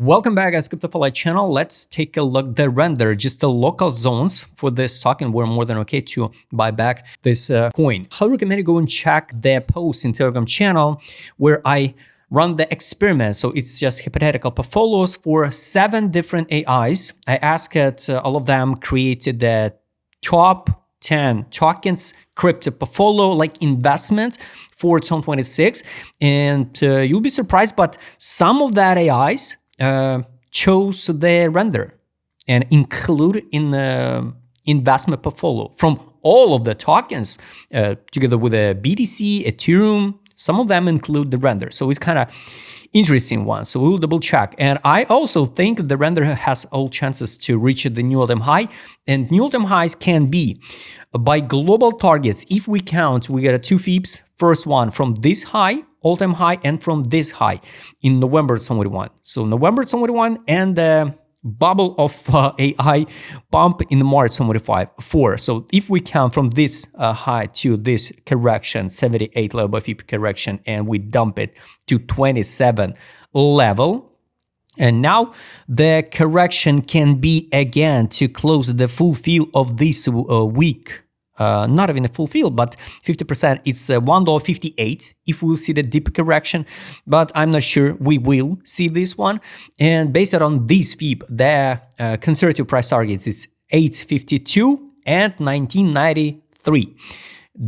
Welcome back, guys. CryptoFly channel. Let's take a look the render, just the local zones for this token. We're more than okay to buy back this coin. I recommend you go and check their post in Telegram channel where I run the experiment. So it's just hypothetical portfolios for 7 different AIs. I asked all of them created the top 10 tokens crypto portfolio like investment for 2026, and you'll be surprised, but some of that AIs chose the render and include in the investment portfolio from all of the tokens together with a BTC, Ethereum. Some of them include the render, so it's kind of interesting one. So we'll double check. And I also think the render has all chances to reach the new all-time high, and new all-time highs can be by global targets. If we count, we get a 2 FIBs. First one from this high, all-time high, and from this high in November 2021. So November 2021 and the bubble of AI pump in March 2025. So if we count from this high to this correction, 78 level by FIB correction, and we dump it to 27 level, and now the correction can be again to close the full field of this week. Not even a full field, but 50%. It's $1.58 if we'll see the deep correction, but I'm not sure we will see this one. And based on this FIB, the conservative price targets is 852 and 1993.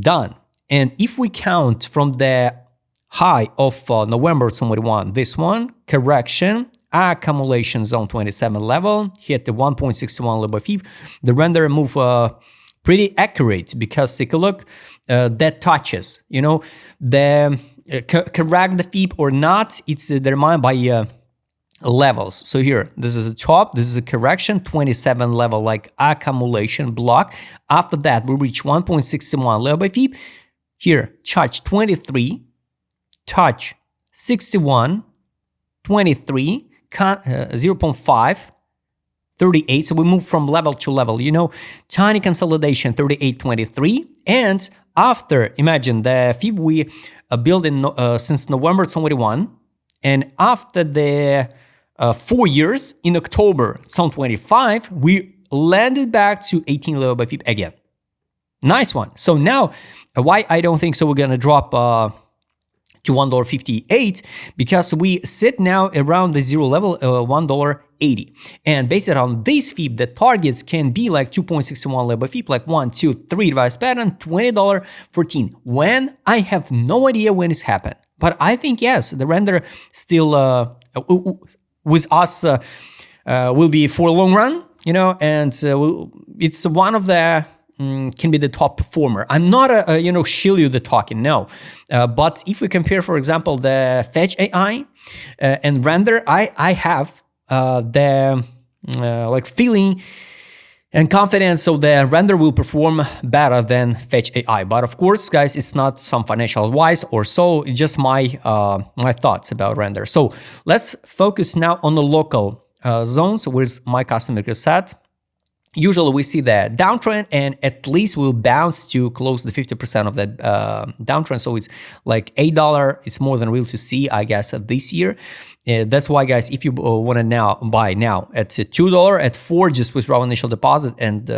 Done. And if we count from the high of November 2021, this one, correction, accumulation zone 27 level, hit the 1.61 level FIB, the render move pretty accurate, because take a look, that touches, the correct the FIB or not, it's determined by levels. So here, this is a top, this is a correction, 27 level like accumulation block. After that, we reach 1.61 level by FIB. Here, touch 23, touch 61, 23, 0.5, 38. So we move from level to level, tiny consolidation, 38.23. And after, imagine the FIB we built in since November 2021, and after the 4 years in October 2025, we landed back to 18 level by FIB again. Nice one. So now, why I don't think so we're gonna drop to $1.58, because we sit now around the zero level, $1.80. And based on this FIB, the targets can be like 2.61 level FIB, like 1, 2, 3 device pattern, $20.14. When? I have no idea when it's happened. But I think, yes, the render still with us will be for a long run, and it's one of the can be the top performer. I'm not shill you the token, no. But if we compare, for example, the Fetch AI and render, I have the feeling and confidence so the render will perform better than Fetch AI. But of course, guys, it's not some financial advice or so. It's just my my thoughts about render. So let's focus now on the local zones. Where's my custom set? Usually we see the downtrend, and at least we'll bounce to close the 50% of that downtrend. So it's like $8. It's more than real to see, I guess, this year. That's why, guys, if you want to now buy now at $2, at $4, just withdraw initial deposit and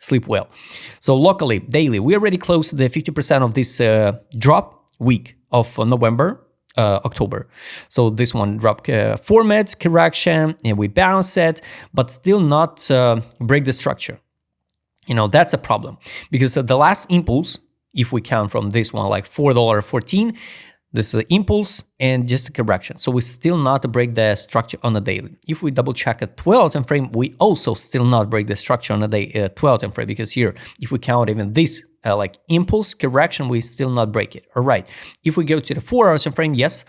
sleep well. So locally, daily, we already close to the 50% of this drop week of November. October. So this one dropped formats, correction, and we bounce it, but still not break the structure. That's a problem, because the last impulse, if we count from this one, like $4.14, this is an impulse and just a correction. So we still not break the structure on a daily. If we double check a 12 time frame, we also still not break the structure on a day 12 time frame, because here, if we count even this like impulse correction, we still not break it. All right. If we go to the 4 hour time frame, yes,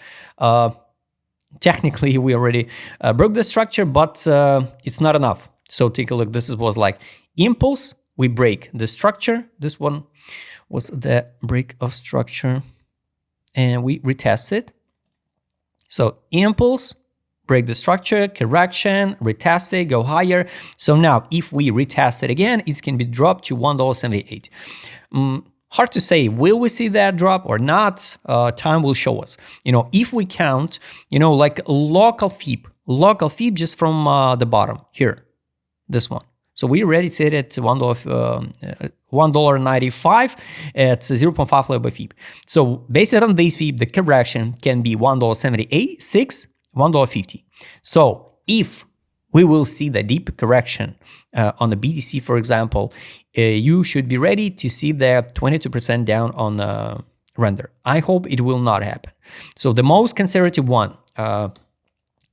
technically we already broke the structure, but it's not enough. So take a look. This was like impulse. We break the structure. This one was the break of structure, and we retest it. So impulse, break the structure, correction, retest it, go higher. So now if we retest it again, it can be dropped to $1.78. Hard to say, will we see that drop or not? Time will show us. If we count, like local FIB, local fib just from the bottom here, this one. So we already said it $1.95 at 0.5 level by fib. So based on this fib, the correction can be $1.76, $1.50. So if we will see the deep correction on the BTC, for example, you should be ready to see the 22% down on render. I hope it will not happen. So the most conservative one,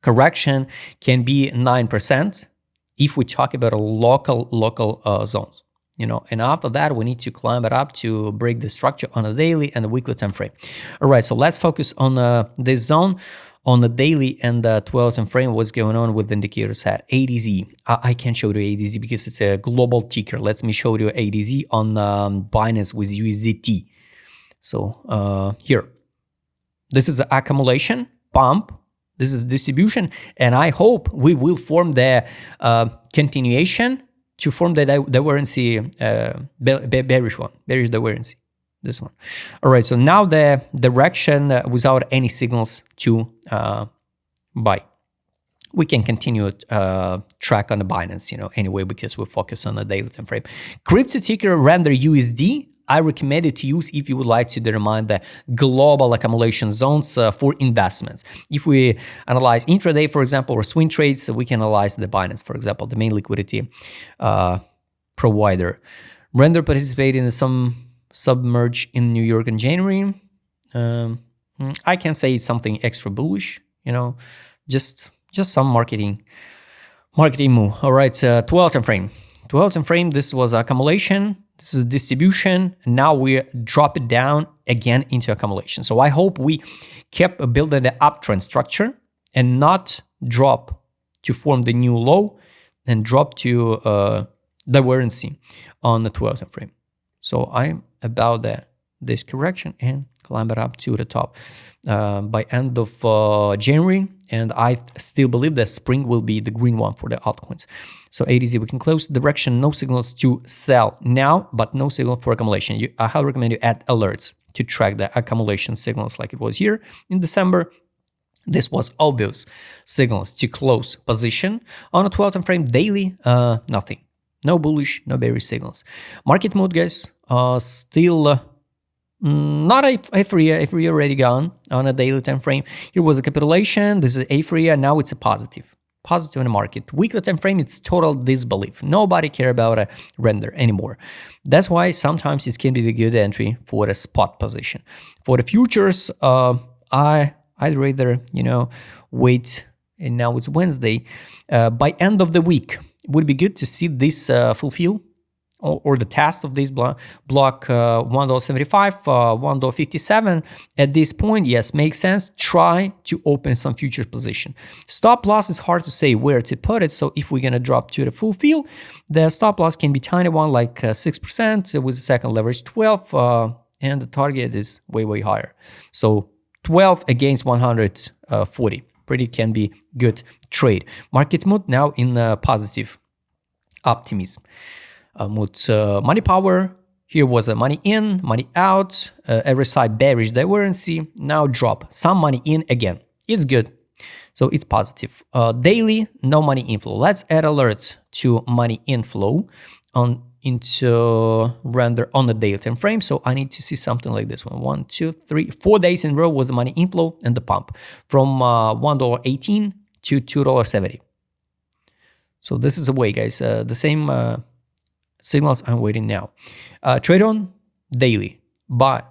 correction can be 9% if we talk about a local zones, and after that we need to climb it up to break the structure on a daily and a weekly time frame. All right, so let's focus on this zone on the daily and the 12 time frame. What's going on with the indicator set? ADZ. I can't show you ADZ because it's a global ticker. Let me show you ADZ on Binance with USDT. So here, this is accumulation, pump, this is distribution, and I hope we will form the continuation to form the divergency, bearish divergency, this one. All right, so now the direction without any signals to buy. We can continue track on the Binance, anyway, because we focus on the daily time frame. Crypto ticker Render USD. I recommend it to use if you would like to determine the global accumulation zones for investments. If we analyze intraday, for example, or swing trades, we can analyze the Binance, for example, the main liquidity provider. Render participated in some submerge in New York in January. I can say it's something extra bullish, just some marketing move. All right, 12 time frame. 12 time frame, this was accumulation. This is distribution, and now we drop it down again into accumulation. So I hope we kept building the uptrend structure and not drop to form the new low and drop to divergency on the 12 time frame. So I'm about this correction and climb it up to the top by end of January. And I still believe that spring will be the green one for the altcoins. So ADZ, we can close direction, no signals to sell now, but no signal for accumulation. I highly recommend you add alerts to track the accumulation signals like it was here in December. This was obvious signals to close position. On a 12 time frame daily, nothing. No bullish, no bearish signals. Market mood, guys, still not apheria already gone on a daily time frame. Here was a capitulation. This is apheria. Now it's a positive in the market. Weekly time frame, it's total disbelief. Nobody care about a render anymore. That's why sometimes it can be a good entry for a spot position. For the futures, I'd rather wait. And now it's Wednesday. By end of the week, it would be good to see this fulfill. Or the test of this block $1.75, $1.57. At this point, yes, makes sense. Try to open some futures position. Stop loss is hard to say where to put it. So if we're going to drop to the full fill, the stop loss can be tiny one, like 6% with the second leverage 12, and the target is way higher. So 12 against 140. Pretty can be good trade. Market mood now in positive optimism. Money power, here was a money in, money out, every side bearish divergency, now drop, some money in again. It's good, so it's positive. Daily, no money inflow. Let's add alerts to money inflow into render on the daily time frame. So I need to see something like this one. 1, 2, 3, 4 days in a row was the money inflow and the pump from $1.18 to $2.70. So this is a way, guys. The same signals I'm waiting now. Trade on daily. Buy.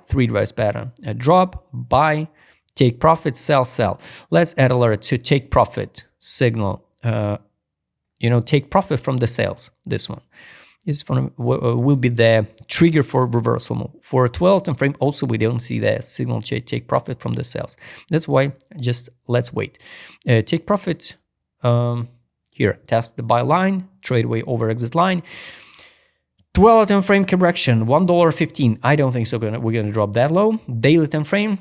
3 drives pattern. A drop, buy, take profit, sell. Let's add alert to take profit signal. Take profit from the sales. This one will be the trigger for reversal move. For a 12 time frame, also we don't see the signal to take profit from the sales. That's why just let's wait. Take profit. Here, test the buy line, trade away over exit line. 12 time frame correction, $1.15. I don't think so. We're gonna drop that low. Daily time frame,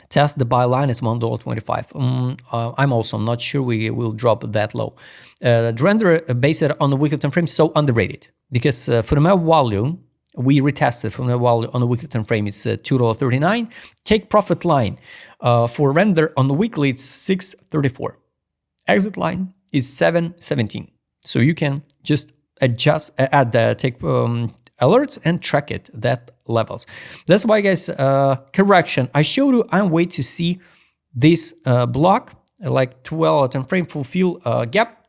test the buy line. It's $1.25. I'm also not sure we will drop that low. The render based on the weekly time frame so underrated because fundamental value We retested from the while on the weekly time frame, it's $2.39. Take profit line for render on the weekly, it's $6.34. Exit line is $7.17. So you can just adjust, add the take alerts and track it, that levels. That's why, guys, correction. I showed you, I'm waiting to see this block, like 12 time frame fulfill gap,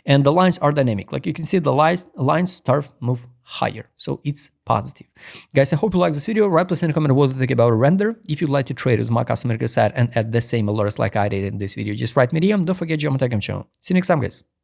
and the lines are dynamic. Like you can see, the lines start move higher, so it's positive. Guys, I hope you like this video. Write please in a comment what you think about a render. If you'd like to trade with my customer side and add the same alerts like I did in this video, just write me DM. Don't forget to join my Telegram channel. See you next time, guys.